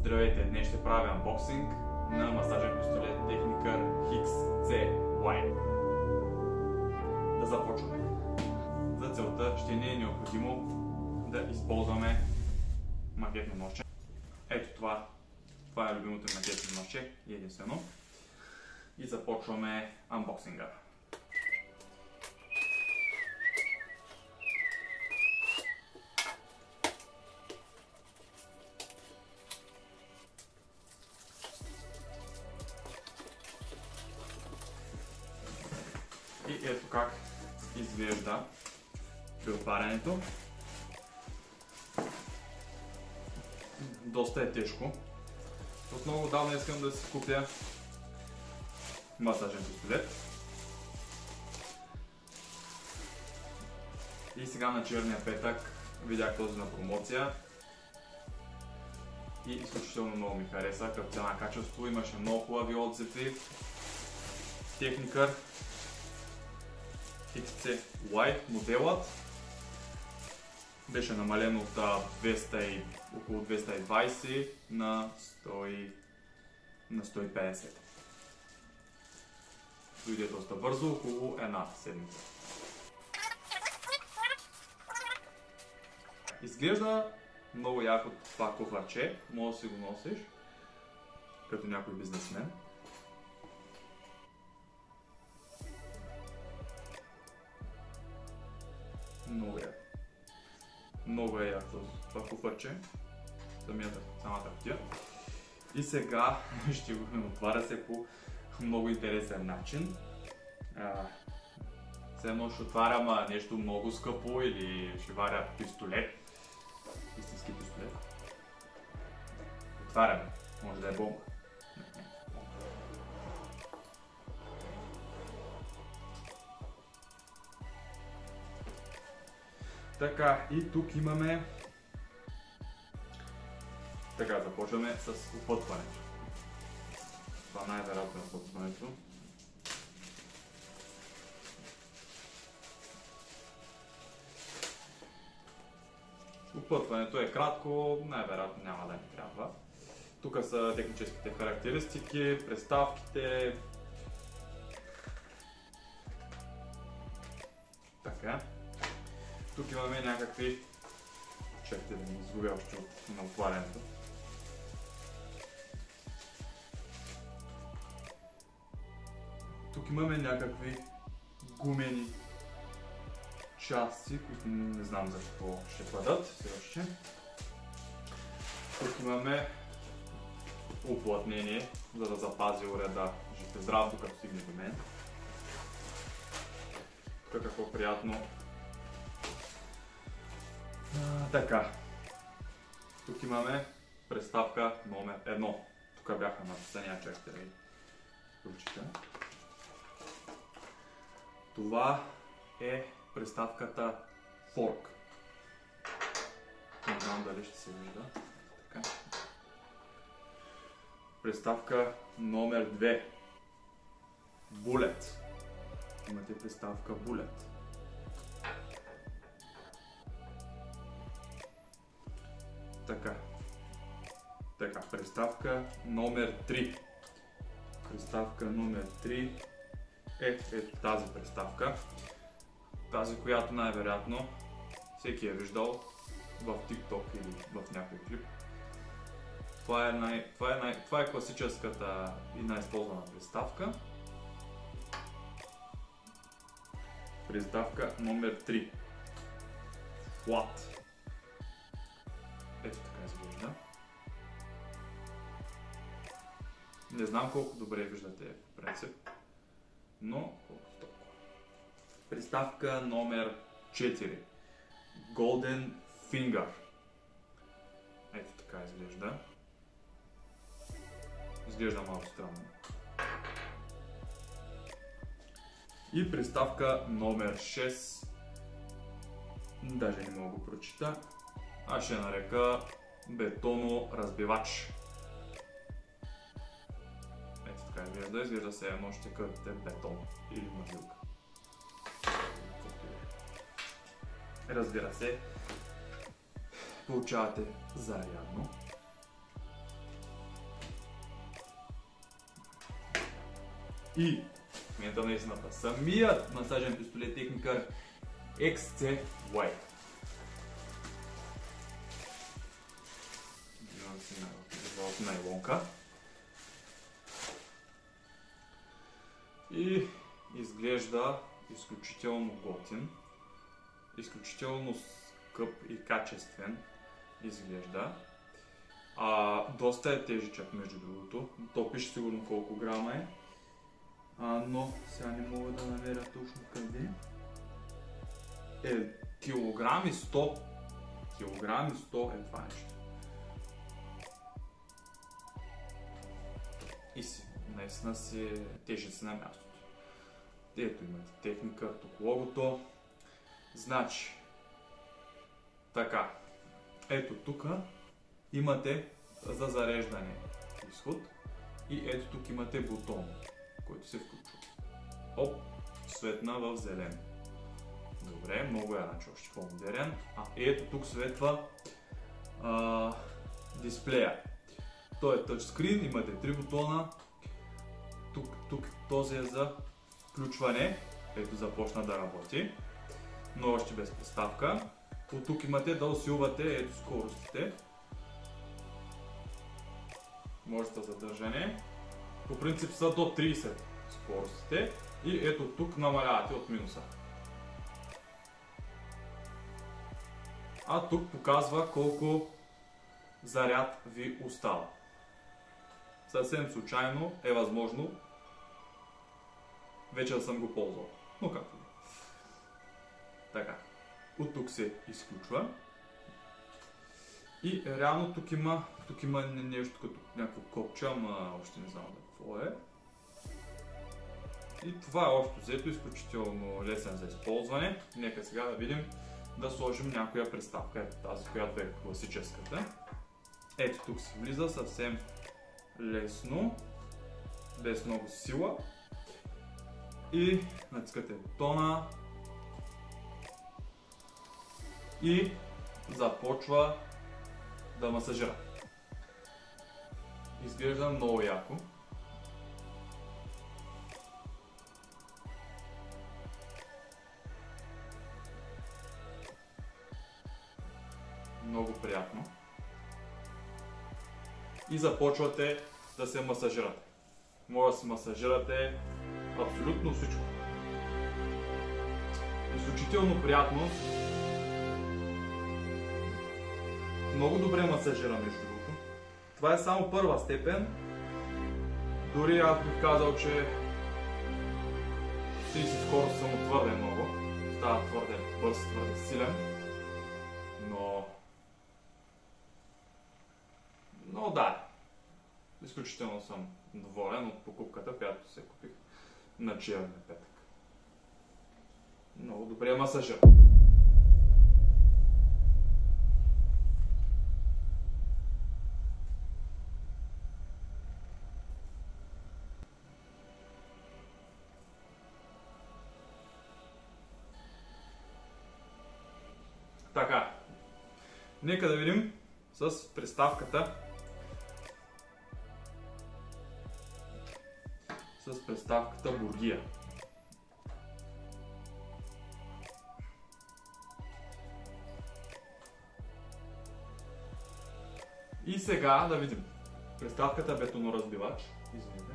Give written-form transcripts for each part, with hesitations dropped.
Здравейте, днес ще правя анбоксинг на масажен пистолет Technicar XCY. Да започваме. За целта ще ни е необходимо да използваме макетно ножче. Ето това е любимото ми макетно ножче, единствено. И започваме анбоксинга. И ето как изглежда при отварянето. Доста е тежко. От много отдавна искам да си купя масажен пистолет. И сега на черния петък видях този на промоция. И изключително много ми хареса, като цена-качество, имаше много хубави отзиви. Technicar XCY моделът беше намален от около 220 на 150. Дойде доста бързо, около една седмица. Изглежда много яко това кухарче, може да си го носиш като някой бизнесмен. Много е яко това куфърче, самата кутия. И сега ще го отваря се по много интересен начин. Все едно ще отварям нещо много скъпо или ще варя пистолет. Истински пистолет. Отваряме, може да е бомба. Така, и тук имаме... Така, започваме с опътването. Това най-вероятно е опътването. Опътването е кратко, най-вероятно няма да ни трябва. Тук са техническите характеристики, приставките. Така. Тук имаме някакви... Чакайте да ми изгубя още на отварянето. Тук имаме някакви гумени части, които не знам за какво ще бъдат все още. Тук имаме уплътнение, за да запази уреда жив и здрав, докато стигне до мен. Тук какво приятно. Така, тук имаме приставка номер 1. Тук бяха написани, чакайте да ги прочита. Това е приставката Fork. Не знам дали ще се вижда. Така. Приставка номер 2. Bullet. Имате приставка Bullet. Така, приставка номер 3. Приставка номер 3 е тази приставка. Тази, която най-вероятно всеки е виждал в TikTok или в някой клип. Това е класическата и най-използвана приставка. Приставка номер 3. Flat. Ето така изглежда. Не знам колко добре виждате по принцип, но колко толкова. Приставка номер 4. Golden Finger. Ето така изглежда. Изглежда малко странно. И приставка номер 6. Даже не мога го прочита. Аз ще нарека бетоноразбивач. Ето така изглежда се едно ще кърпите бетон или мазилка. Разбира се, получавате зарядно. И в момента на истината, самият масажен пистолет Technicar XC White. Взимам си от найлонка. И изглежда изключително готин. Изключително скъп и качествен изглежда. Доста е тежичък, между другото. То пише сигурно колко грама е. Но сега не мога да намеря точно къде. Килограми 100. Килограми 100 е това нещо. И си, наистина си тежи си на мястото. Ето имате Technicar, тук логото. Значи, така, ето тук имате за зареждане изход и ето тук имате бутон, който се включва. Оп, светна в зелен. Добре, много е, значи още по-модерен. Ето тук светва дисплея. Той е тъчскрин, имате 3 бутона. Тук този е за включване. Ето започна да работи. Но още без приставка. От тук имате да усилвате ето скоростите. Можете задържане. По принцип са до 30 скоростите. И ето тук намалявате от минуса. Тук показва колко заряд ви остава. Съвсем случайно е възможно вече да съм го ползвал. Но както да. Така. От тук се изключва. И реално тук има нещо като някакво копче, ама още не знам какво е. И това е общо взето изключително лесен за използване. Нека сега да видим да сложим някоя приставка. Ето тази, която е класическата. Ето тук се влиза съвсем лесно, без много сила. И натискате бутона и започва да масажира. Изглежда много яко. Много приятно. И започвате да се масажирате. Може да се масажирате абсолютно всичко. Изключително приятно. Много добре масажира, между другото. Това е само първа степен. Дори аз бих казал, че 30 скорост само твърде много. Става твърде бърз, твърде силен. Но да, изключително съм доволен от покупката, която се купих на черния петък. Много добре масажир. Така, нека да видим с приставката. С приставката Бургия. И сега да видим. Приставката бетоноразбивач. Извинете.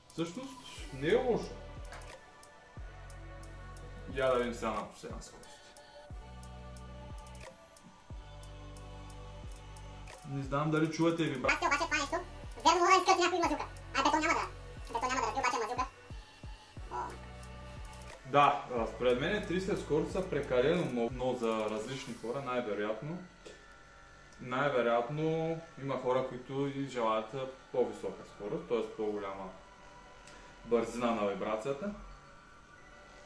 Всъщност не е лошо. Я да видим сега на последна скорост. Не знам дали чувате вибрация. Обаче това нещо, верно мога да изкърти някой мазука. Бетон няма да раби, обаче мазука. Да, според мен 30 скорост са прекалено много, но за различни хора най-вероятно има хора, които и желаят по-висока скорост, т.е. по-голяма бързина на вибрацията.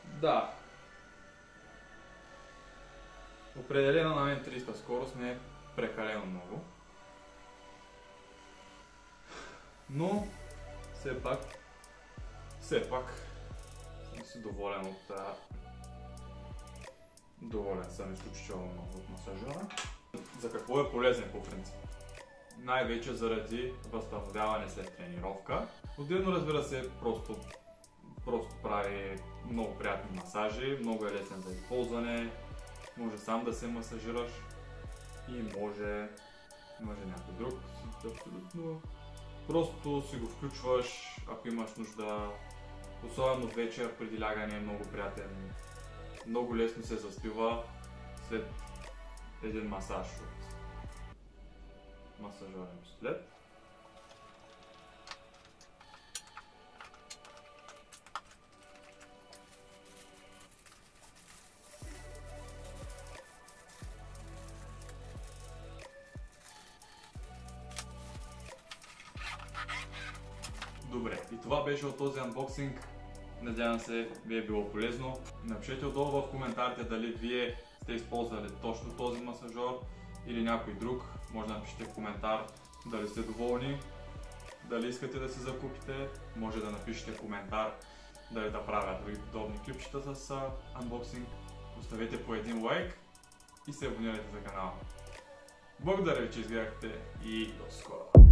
Да. Определено на мен 300 скорост не е прекалено много. Но все пак съм си доволен от доволен съм изключително много от масажера. За какво е полезен по принцип? най-вече заради възстановяване след тренировка. Отделно, разбира се, просто прави много приятни масажи, много е лесен за използване, може сам да се масажираш и може някой друг, абсолютно. Просто си го включваш, ако имаш нужда, особено вечер преди лягане е много приятен, много лесно се застива след един масаж от масажорен пистолет. Добре, и това беше от този анбоксинг. Надявам се ви е било полезно. Напишете отдолу в коментарите дали вие сте използвали точно този масажор или някой друг. Може да напишете в коментар дали сте доволни, дали искате да си закупите. Може да напишете коментар дали да правя други подобни клипчета с анбоксинг. Оставете по един лайк и се абонирайте за канала. Благодаря ви, че изгледахте и до скоро!